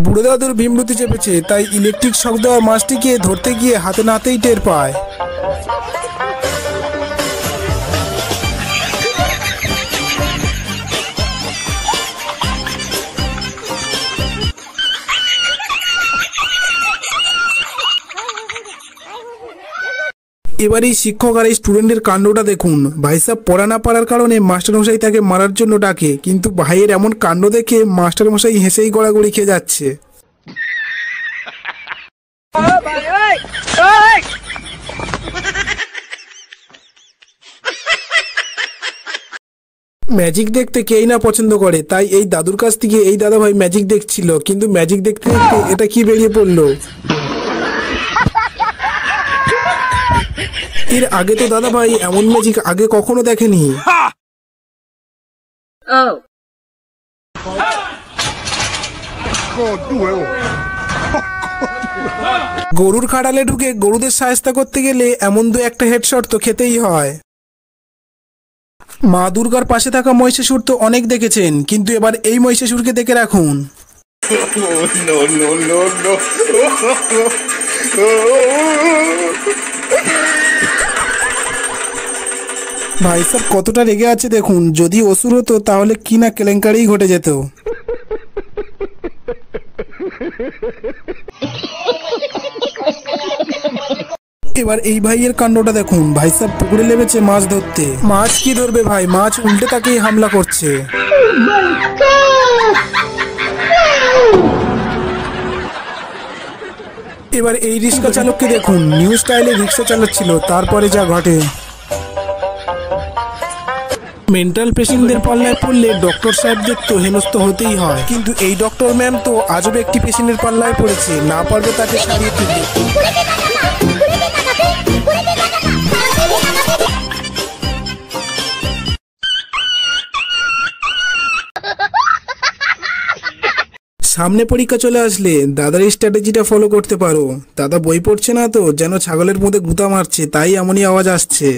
বুড়ো দাদুর ভীমরতি চেপেছে, তাই ইলেকট্রিক শক দেওয়ার মাছটিকে ধরতে গিয়ে হাতে নাতেই টের পায়। এবার এই শিক্ষক আর এই স্টুডেন্টের কাণ্ডটা দেখুন। ভাই সাহেব পড়া না পারার কারণে মাস্টারমশাই তাকে মারার জন্য ডাকে, কিন্তু ভাইয়ের এমন কাণ্ড দেখে মাস্টারমশাই হেসেই গড়াগড়ি খেয়ে যাচ্ছে। ম্যাজিক দেখতে কেই না পছন্দ করে, তাই এই দাদুর কাছ থেকে এই দাদা ভাই ম্যাজিক দেখছিল, কিন্তু ম্যাজিক দেখতে দেখতে এটা কি বেরিয়ে পড়লো। এর আগে তো দাদা ভাই এমন ম্যাজিক আগে কখনো দেখেনি। গরুর খাড়ালে ঢুকে গরুদের সাহায্য করতে গেলে এমন দু একটা হেডশট তো খেতেই হয়। মা দুর্গার পাশে থাকা মহিষাসুর তো অনেক দেখেছেন, কিন্তু এবার এই মহিষাসুরকে দেখে রাখুন। ভাই সাহেব কতটা রেগে আছে দেখুন, যদি অসুর হতো তাহলে কি না কেলেঙ্কারি ঘটে যেত। এবার এই ভাইয়ের কাণ্ডটা দেখুন। ভাই সাহেব পুকুরে নেমেছে মাছ ধরতে। মাছ কি ধরবে ভাই, মাছ উল্টে তাকেই হামলা করছে। এবার এই রিক্সা চালককে দেখুন, নিউ স্টাইলে রিক্সা চালাচ্ছিল, তারপরে যা ঘটে। মেন্টাল পেশেন্টদের পাল্লায় পড়লে ডক্টর সাহেবদের তো হেনস্থ হতেই হয়, কিন্তু এই ডক্টর ম্যাম তো আজব একটি পেশেন্টের পাল্লায় পড়েছে, না পারবে তাকে সারিয়ে তুলতে। সামনে পরীক্ষা চলে আসলে দাদার এই স্ট্র্যাটেজিটা ফলো করতে পারো। দাদা বই পড়ছে না তো, যেন ছাগলের মধ্যে গুঁতা মারছে, তাই এমনই আওয়াজ আসছে।